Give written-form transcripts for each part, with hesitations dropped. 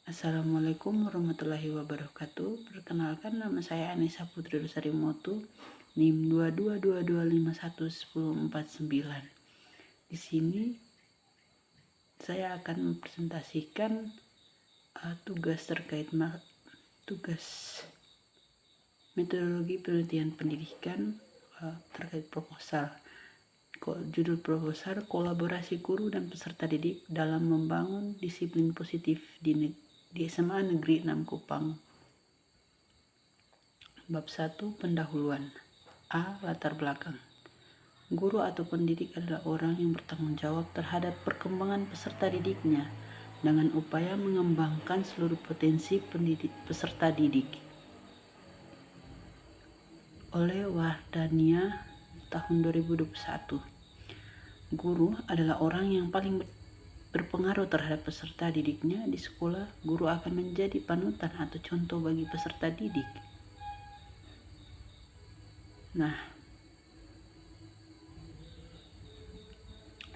Assalamualaikum warahmatullahi wabarakatuh. Perkenalkan, nama saya Anissa Putri Rusarimotu, NIM 2225111049. Di sini saya akan mempresentasikan tugas terkait tugas metodologi penelitian pendidikan terkait proposal. Judul proposal kolaborasi guru dan peserta didik dalam membangun disiplin positif di SMA Negeri 6 Kupang. Bab 1, pendahuluan. A. Latar belakang. Guru atau pendidik adalah orang yang bertanggung jawab terhadap perkembangan peserta didiknya dengan upaya mengembangkan seluruh potensi peserta didik. Oleh Wardania tahun 2021. Guru adalah orang yang paling berpengaruh terhadap peserta didiknya. Di sekolah, guru akan menjadi panutan atau contoh bagi peserta didik. Nah,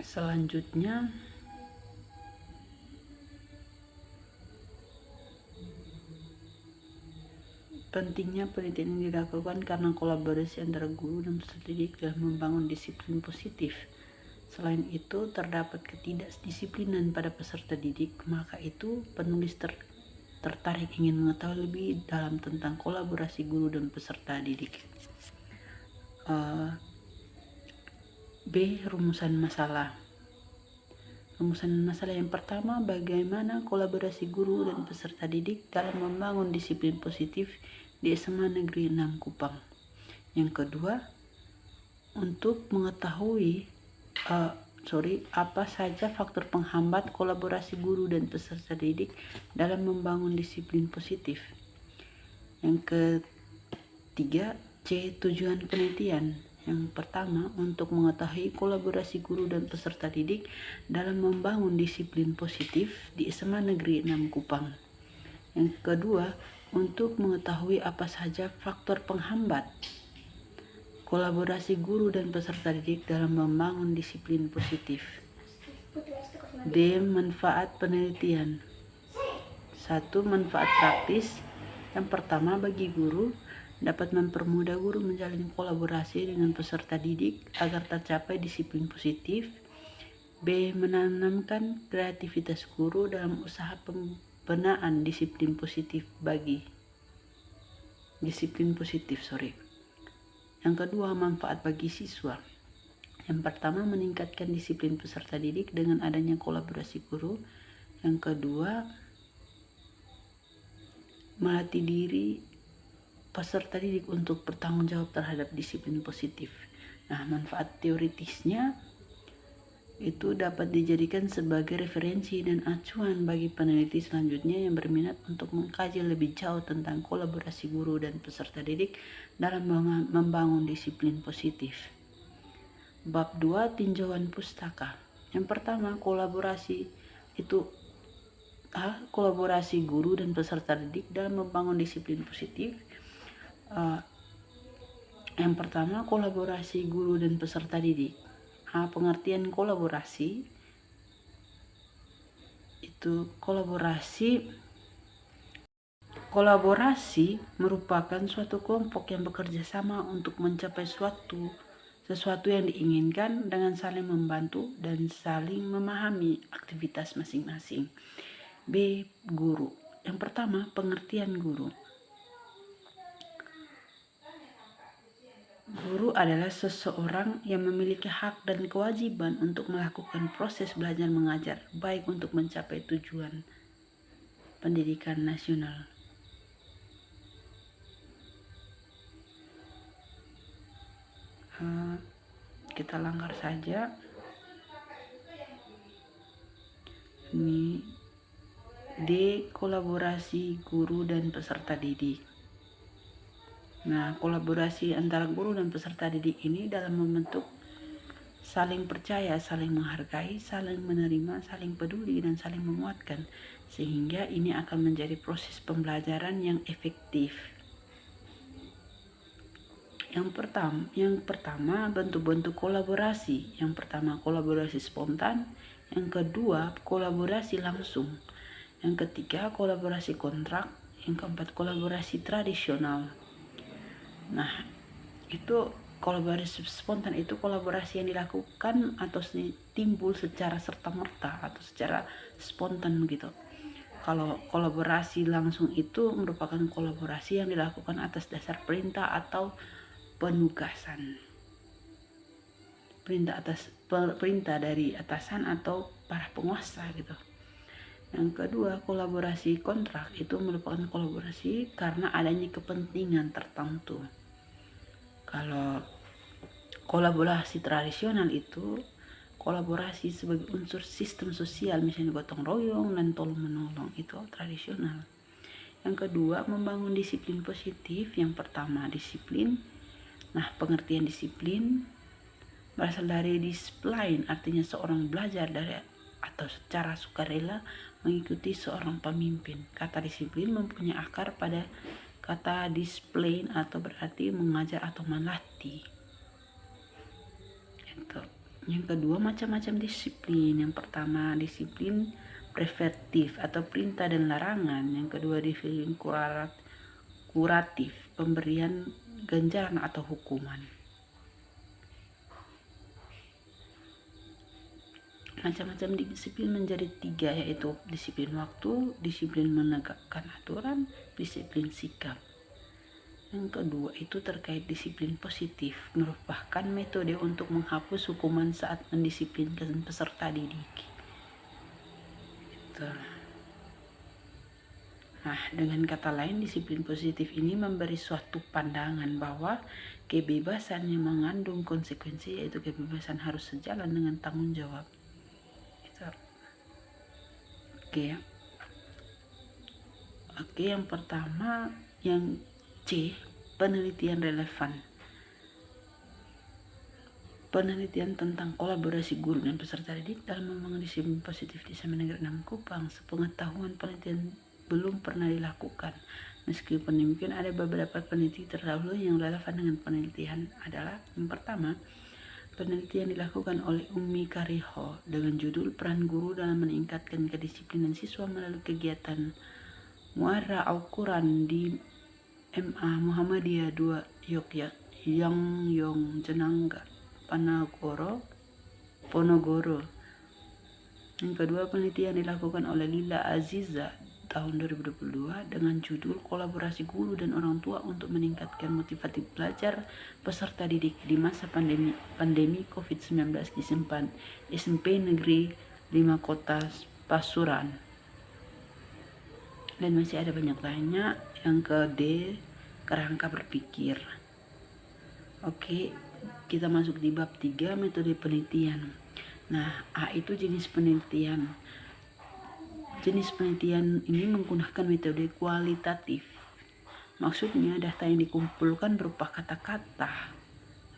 selanjutnya pentingnya penelitian ini dilakukan karena kolaborasi antara guru dan peserta didik dalam membangun disiplin positif. Selain itu, terdapat ketidakdisiplinan pada peserta didik, maka itu penulis tertarik ingin mengetahui lebih dalam tentang kolaborasi guru dan peserta didik. B. Rumusan masalah. Rumusan masalah yang pertama, bagaimana kolaborasi guru dan peserta didik dalam membangun disiplin positif di SMA Negeri 6 Kupang. Yang kedua, untuk mengetahui apa saja faktor penghambat kolaborasi guru dan peserta didik dalam membangun disiplin positif. Yang ketiga, C. Tujuan penelitian. Yang pertama, untuk mengetahui kolaborasi guru dan peserta didik dalam membangun disiplin positif di SMA Negeri 6 Kupang. Yang kedua, untuk mengetahui apa saja faktor penghambat kolaborasi guru dan peserta didik dalam membangun disiplin positif. D. Manfaat penelitian. 1. Manfaat praktis. Yang pertama, bagi guru, dapat mempermudah guru menjalin kolaborasi dengan peserta didik agar tercapai disiplin positif. B. Menanamkan kreativitas guru dalam usaha pembinaan disiplin positif Yang kedua, manfaat bagi siswa. Yang pertama, meningkatkan disiplin peserta didik dengan adanya kolaborasi guru. Yang kedua, melatih diri peserta didik untuk bertanggung jawab terhadap disiplin positif. Nah, manfaat teoritisnya itu dapat dijadikan sebagai referensi dan acuan bagi peneliti selanjutnya yang berminat untuk mengkaji lebih jauh tentang kolaborasi guru dan peserta didik dalam membangun disiplin positif. Bab 2, tinjauan pustaka. Yang pertama, kolaborasi guru dan peserta didik dalam membangun disiplin positif. Yang pertama, kolaborasi guru dan peserta didik. Pengertian kolaborasi itu kolaborasi merupakan suatu kelompok yang bekerja sama untuk mencapai sesuatu yang diinginkan dengan saling membantu dan saling memahami aktivitas masing-masing. B. Guru. Yang pertama, pengertian guru. Guru adalah seseorang yang memiliki hak dan kewajiban untuk melakukan proses belajar mengajar, baik untuk mencapai tujuan pendidikan nasional. Kita langgar saja. Ini D. Kolaborasi guru dan peserta didik. Nah, kolaborasi antara guru dan peserta didik ini dalam membentuk saling percaya, saling menghargai, saling menerima, saling peduli, dan saling menguatkan, sehingga ini akan menjadi proses pembelajaran yang efektif. Yang pertama bentuk-bentuk kolaborasi. Yang pertama, kolaborasi spontan. Yang kedua, kolaborasi langsung. Yang ketiga, kolaborasi kontrak. Yang keempat, kolaborasi tradisional. Nah, itu kolaborasi spontan itu kolaborasi yang dilakukan atau timbul secara serta-merta atau secara spontan gitu. Kalau kolaborasi langsung itu merupakan kolaborasi yang dilakukan atas dasar perintah atau penugasan. Perintah dari atasan atau para penguasa gitu. Yang kedua, kolaborasi kontrak itu merupakan kolaborasi karena adanya kepentingan tertentu. Kalau kolaborasi tradisional itu kolaborasi sebagai unsur sistem sosial, misalnya gotong royong dan tolong menolong, itu tradisional. Yang kedua, membangun disiplin positif. Yang pertama, disiplin. Nah, pengertian disiplin berasal dari disiplin, artinya seorang belajar dari atau secara sukarela mengikuti seorang pemimpin. Kata disiplin mempunyai akar pada kata disiplin atau berarti mengajar atau melatih. Yang kedua, macam-macam disiplin. Yang pertama, disiplin preventif atau perintah dan larangan. Yang kedua, disiplin kuratif, pemberian ganjaran atau hukuman. Macam-macam disiplin menjadi 3, yaitu disiplin waktu, disiplin menegakkan aturan, disiplin sikap. Yang kedua itu terkait disiplin positif, merupakan metode untuk menghapus hukuman saat mendisiplinkan peserta didik. Gitu. Nah, dengan kata lain, disiplin positif ini memberi suatu pandangan bahwa kebebasan yang mengandung konsekuensi, yaitu kebebasan harus sejalan dengan tanggung jawab. Gitu. Oke, yang pertama, yang C, penelitian relevan. Penelitian tentang kolaborasi guru dan peserta didik dalam membangun disiplin positif di SMA Negeri 6 Kupang. Sepengetahuan penelitian belum pernah dilakukan. Meskipun demikian, ada beberapa peneliti terdahulu yang relevan dengan penelitian adalah yang pertama, penelitian dilakukan oleh Umi Kariho dengan judul Peran Guru dalam Meningkatkan Kedisiplinan Siswa melalui kegiatan Muara Al-Quran di MA Muhammadiyah 2 Yogyakarta, Yong Jenangga, Ponorogo. Yang kedua, penelitian dilakukan oleh Lila Aziza tahun 2022 dengan judul Kolaborasi Guru dan Orang Tua untuk Meningkatkan Motivasi Belajar Peserta Didik di Masa Pandemi COVID-19 di SMP Negeri 5 Kota Pasuruan. Dan masih ada banyak lainnya. Yang ke D, kerangka berpikir. Oke, kita masuk di bab 3, metode penelitian. Nah, A itu jenis penelitian. Jenis penelitian ini menggunakan metode kualitatif. Maksudnya data yang dikumpulkan berupa kata-kata,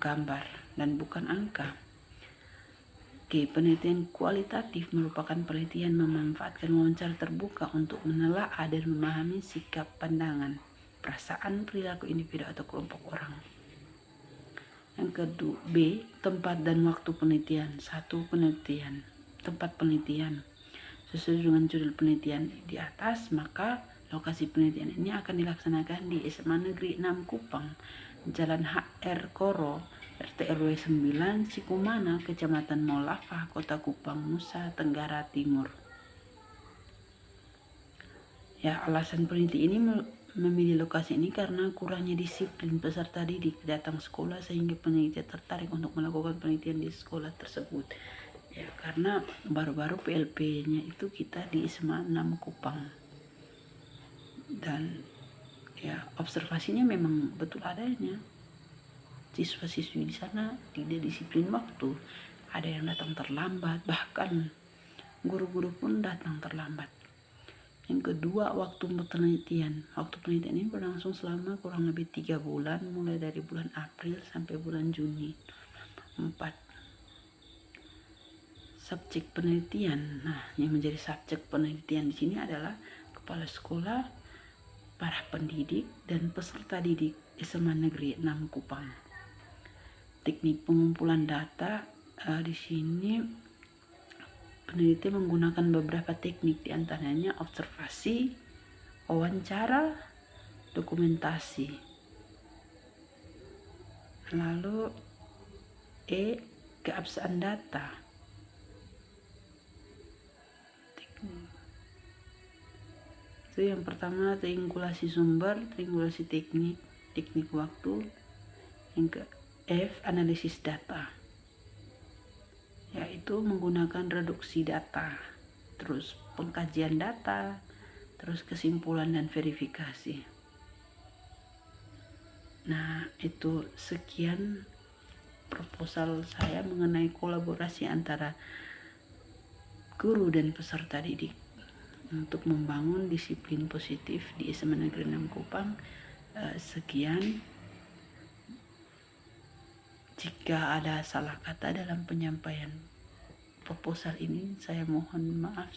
gambar, dan bukan angka. Oke, penelitian kualitatif merupakan penelitian memanfaatkan wawancara terbuka untuk menelaah dan memahami sikap, pandangan, perasaan, perilaku individu atau kelompok orang. Yang kedua, B, tempat dan waktu penelitian. 1. Penelitian. Tempat penelitian. Sesuai dengan judul penelitian di atas, maka lokasi penelitian ini akan dilaksanakan di SMA Negeri 6 Kupang, Jalan HR Koro, RT RW 9, Sikumana, Kecamatan Molafah, Kota Kupang, Nusa Tenggara Timur. Ya, alasan peneliti ini memilih lokasi ini karena kurangnya disiplin peserta didik datang sekolah sehingga peneliti tertarik untuk melakukan penelitian di sekolah tersebut. Ya, karena baru-baru PLP-nya itu kita di SMA 6 Kupang. Dan ya, observasinya memang betul adanya. Siswa-siswi di sana tidak disiplin waktu, ada yang datang terlambat, bahkan guru-guru pun datang terlambat. Yang kedua, waktu penelitian. Waktu penelitian ini berlangsung selama kurang lebih 3 bulan, mulai dari bulan April sampai bulan Juni 4. Subjek penelitian. Nah, yang menjadi subjek penelitian di sini adalah kepala sekolah, para pendidik, dan peserta didik SMA Negeri 6 Kupang. Teknik pengumpulan data di sini peneliti menggunakan beberapa teknik, diantaranya observasi, wawancara, dokumentasi. Lalu keabsahan data. Itu yang pertama, triangulasi sumber, triangulasi teknik waktu. Yang ke F, analisis data, yaitu menggunakan reduksi data, terus pengkajian data, terus kesimpulan dan verifikasi. Nah, itu sekian proposal saya mengenai kolaborasi antara guru dan peserta didik untuk membangun disiplin positif di SMA Negeri 6 Kupang. Sekian. Jika ada salah kata dalam penyampaian proposal ini, saya mohon maaf.